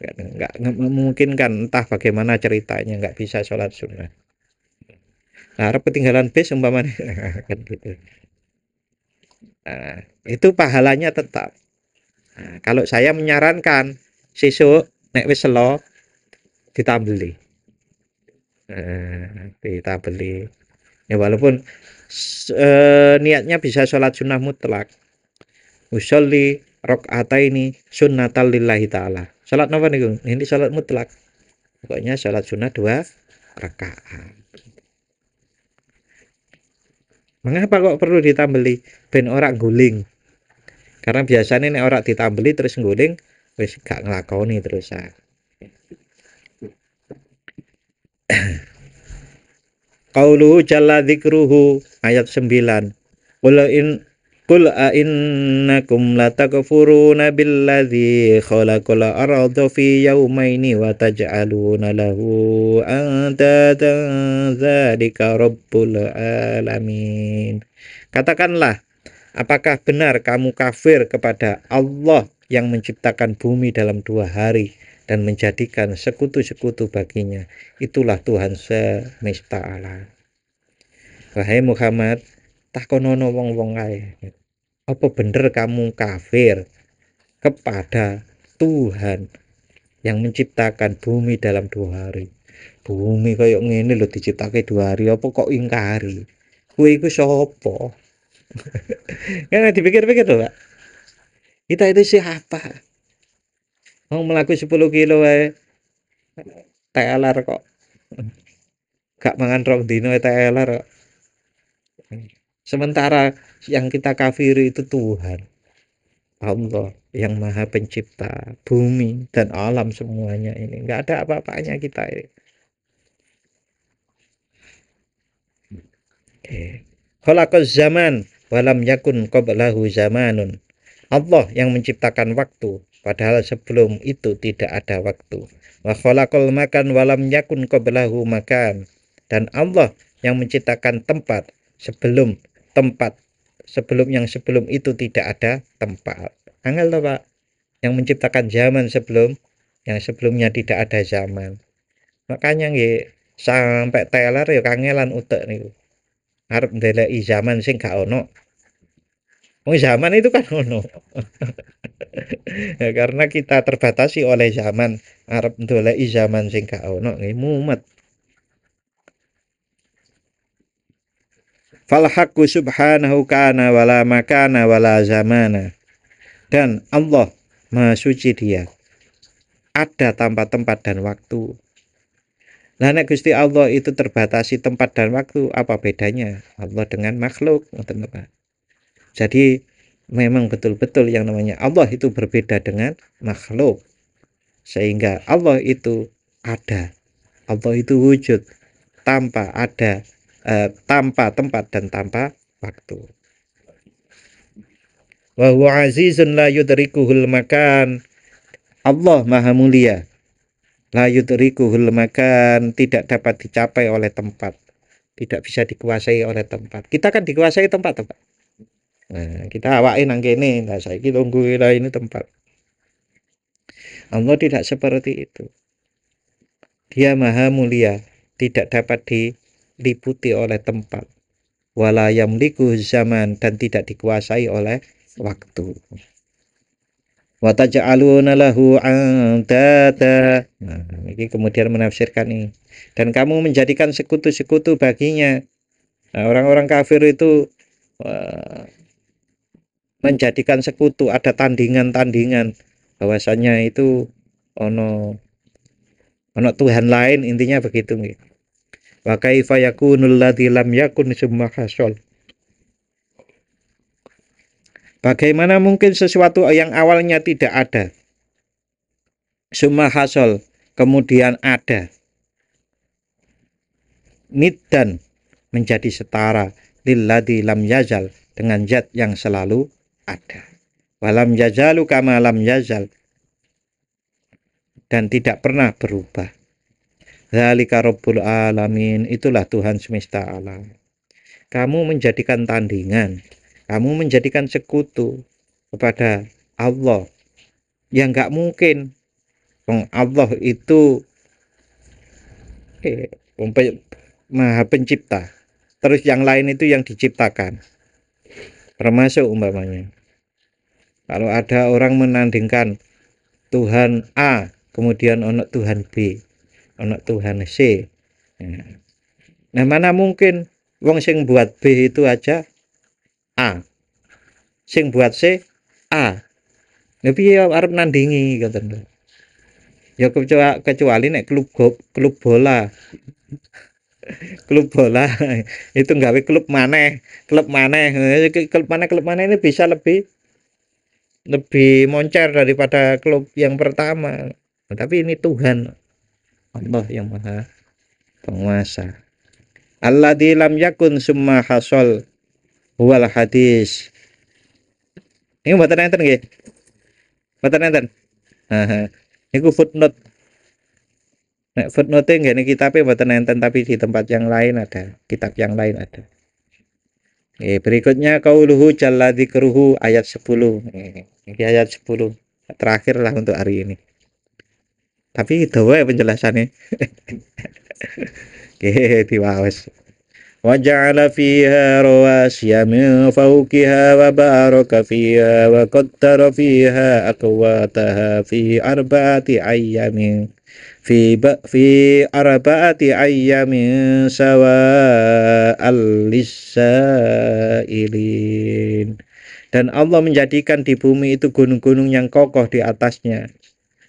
nggak memungkinkan, entah bagaimana ceritanya nggak bisa sholat sunnah. Nah, harap ketinggalan bis umpamanya kan gitu. Nah, itu pahalanya tetap. Nah, kalau saya menyarankan sesuk nek wis selo ditambeli. Ditambeli. Ya walaupun niatnya bisa sholat sunnah mutlak. Usolli rakaataini sunnatal lillahi ta'ala. Sholat napa niku? Ini sholat mutlak. Pokoknya sholat sunnah 2 rakaat. Mengapa kok perlu ditambeli? Ben ora guling. Karena biasanya nek ora ditambeli terus guling wis gak nglakoni terusan. Qauluhu jalla dzikruhu ayat 9. Qul a innakum latakfuruna billadzi khalaqal arda fi yawmaini wa taj'aluna lahu andadan dzalika rabbul alamin. Katakanlah, apakah benar kamu kafir kepada Allah yang menciptakan bumi dalam 2 hari dan menjadikan sekutu-sekutu baginya? Itulah Tuhan semesta alam. Wahai Muhammad, takonono wong-wong ae. Apa bener kamu kafir kepada Tuhan yang menciptakan bumi dalam 2 hari? Bumi kayak ngene lho diciptake 2 hari, apa kok ingkari? Kowe iku sapa? Kan dipikir-pikir loh, Pak. Kita itu siapa? Mau melaku 10 kilo wae TLR kok. Gak mangan rong dino TLR kok. Sementara yang kita kafiri itu Tuhan Allah yang maha pencipta bumi dan alam semuanya ini. Nggak ada apa-apanya kita ini. Khalaqaz zaman walam yakun qablahu zamanun. Allah yang menciptakan waktu padahal sebelum itu tidak ada waktu. Wa khalaqal makan walam yakun qablahu makan. Dan Allah yang menciptakan tempat sebelum yang sebelum itu tidak ada tempat. Angel loh Pak, yang menciptakan zaman yang sebelumnya tidak ada zaman. Makanya nggih sampai teler ya kangelan utek niku. Arep ndeleki zaman sing gak ono. Wong zaman itu kan ono. Ya, karena kita terbatasi oleh zaman, arep ndeleki zaman sing gak ono nggih mumet. Fal haqqu subhanahu kana wala makana wala zamana. Dan Allah Maha Suci Dia ada tanpa tempat dan waktu. Nah, nek Gusti Allah itu terbatasi tempat dan waktu, apa bedanya Allah dengan makhluk? Jadi memang betul-betul yang namanya Allah itu berbeda dengan makhluk. Sehingga Allah itu ada. Allah itu wujud tanpa tanpa tempat dan tanpa waktu. Wa huwa azizun la yudrikuhul makan. Allah Maha Mulia. La yudrikuhul makan, tidak dapat dicapai oleh tempat. Tidak bisa dikuasai oleh tempat. Kita kan dikuasai tempat, Pak. Nah, kita awake nang kene, nah saiki lungguh lah ini tempat. Allah tidak seperti itu. Dia Maha Mulia, tidak dapat diliputi oleh tempat. Wala yamliku zaman, dan tidak dikuasai oleh waktu. Wa taj'aluna lahu andada. Nah, ini kemudian menafsirkan ini. Dan kamu menjadikan sekutu-sekutu baginya. Nah, orang-orang kafir itu menjadikan sekutu, ada tandingan-tandingan bahwasanya itu ono Tuhan lain, intinya begitu nggih. Wa kaifa yakunul ladzi lam yakun summa hasol. Bagaimana mungkin sesuatu yang awalnya tidak ada, summa hasol, kemudian ada, niddan, menjadi setara, lilladzi lam yazal, dengan zat yang selalu ada. Walam yazalu kama lam yazal, dan tidak pernah berubah. Dzalika rabbul alamin, itulah Tuhan semesta alam. Kamu menjadikan tandingan, kamu menjadikan sekutu kepada Allah, yang nggak mungkin. Allah itu maha pencipta, terus yang lain itu yang diciptakan, termasuk umpamanya kalau ada orang menandingkan Tuhan A, kemudian ono Tuhan B, ono Tuhan C. Nah, mana mungkin wong sing buat B itu aja A, sing buat C A. Tapi ya arep nandingi ngoten. Ya kecuali nek klub bola. Klub bola itu nggawe klub maneh ini bisa lebih moncer daripada klub yang pertama. Tapi ini Tuhan Allah yang maha penguasa. Alladzi lam yakun summa hasol huwal hadis. Ini mboten enten nggih. Mboten enten. Nah, niku footnote. Nek footnote nggih niki kitabe mboten enten, tapi di tempat yang lain ada, kitab yang lain ada. Berikutnya qauluhu jalla dzikruhu ayat 10. Ini ayat 10 terakhir lah untuk hari ini. Tapi dawa penjelasannya. Diwaos. Wa ja'ala fiha rawasiya min fawqiha wa baraka fiha wa qaddara fiha aqwataha fi arba'ati ayyamin fi arba'ati ayyamin sawa'al lisailin. Dan Allah menjadikan di bumi itu gunung-gunung yang kokoh di atasnya,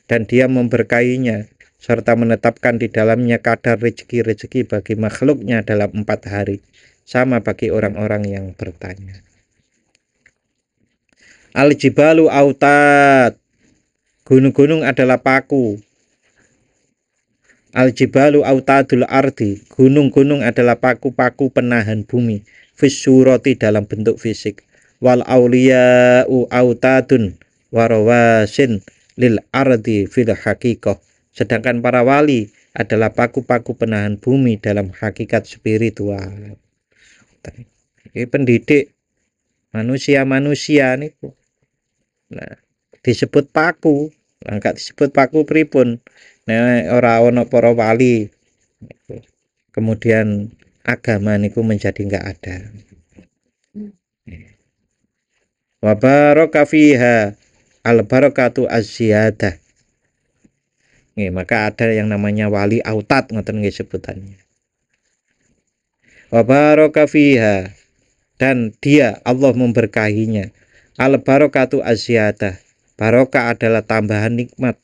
dan Dia memberkahinya serta menetapkan di dalamnya kadar rezeki-rezeki bagi makhluknya dalam 4 hari, sama bagi orang-orang yang bertanya. Al-jibalu autat, gunung-gunung adalah paku. Al-jibalu autadul ardi, gunung-gunung adalah paku-paku penahan bumi. Fisuroti, dalam bentuk fisik. Wal auliya'u autadun warawasin lil ardi fil hakikoh. Sedangkan para wali adalah paku-paku penahan bumi dalam hakikat spiritual. Ini pendidik manusia-manusia nih. Nah, disebut paku, enggak disebut paku pripun. Nah, ora ono para wali. Kemudian agama niku menjadi enggak ada. Wa baraka fiha al barakatu az-ziyadah. Maka ada yang namanya wali autat, ngoten nggih sebutannya. Wa baraka fiha, dan dia Allah memberkahinya. Al barakatu az-ziyadah, barokah adalah tambahan nikmat.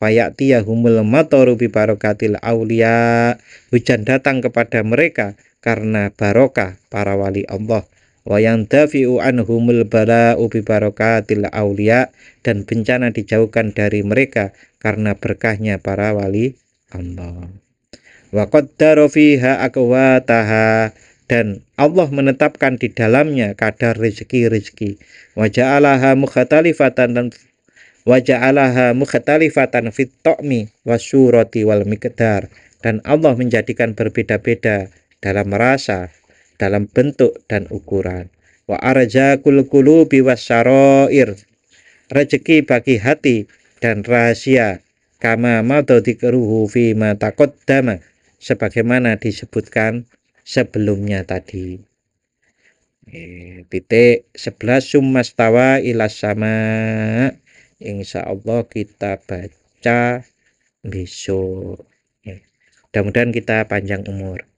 Fayatiyahumul mataru bi barakatil auliya, hujan datang kepada mereka karena barokah para wali Allah. Wa yandafi'u anhumul bala'u bi barakatil auliya, dan bencana dijauhkan dari mereka karena berkahnya para wali Allah. Wa qaddara fiha aqwataha, dan Allah menetapkan di dalamnya kadar rezeki-rezeki. Wa ja'alaha mukhtalifatan fit ta'mi wasyurati wal miqdar, dan Allah menjadikan berbeda-beda dalam rasa, dalam bentuk dan ukuran. Wa arjaqul qulubi wasyarair, rezeki bagi hati dan rahasia, kama madadzikruhu fi ma taqaddama, sebagaimana disebutkan sebelumnya tadi. Titik 11 summastawa ilas sama. Insyaallah kita baca besok. Mudah-mudahan kita panjang umur.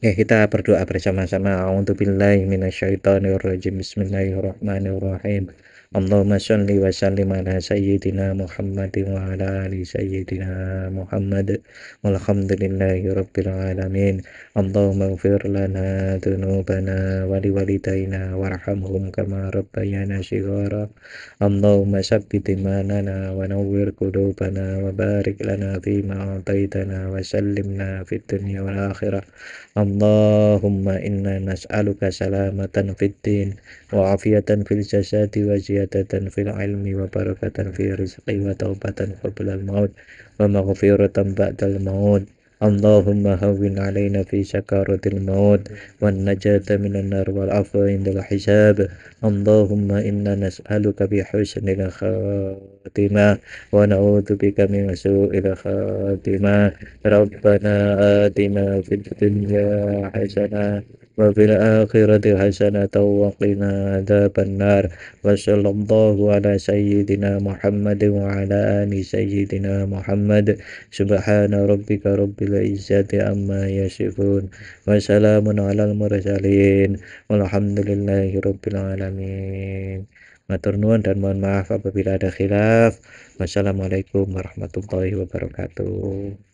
Kita berdoa bersama-sama. A'udzubillahi minasyaitonirrajim. Bismillahirrahmanirrahim. Allahumma sholli wa sallim ala sayyidina Muhammadin wa ala ali sayyidina Muhammad walhamdulillahi rabbil alamin. Allahumma ighfir lana dhunubana wa liwalidayna warhamhum kama rabbayana shighara. Allahumma sabbit imanana wa nawwir qulubana wa barik lana fima ataitana wa sallimna fid dunya wal akhirah. Allahumma inna nas'aluka salamatan fid din wa afiyatan fil jasadi wa ziyadatan fil ilmi wa barakatan fi rizqi wa taubatan qabla al-maut wa maghfiratan ba'dal maut. Allahumma hawwin alaina fi sakaratil maut wan najata minan nar wal afwa indal hisab. Allahumma inna nas'aluka bi husnil khatimah wa na'udzu bika min su'il khatimah. Rabbana atina fid dunya hasanah wa fil akhirati hasanatan wa qina adzabannar. Wa sallallahu ala sayyidina Muhammadin wa ala ali sayyidina Muhammad. Subhana rabbika rabbil izzati amma yasifun wa salamun alal mursalin walhamdulillahi rabbil alamin. Matur nuwun dan mohon maaf apabila ada khilaf. Wassalamualaikum warahmatullahi wabarakatuh.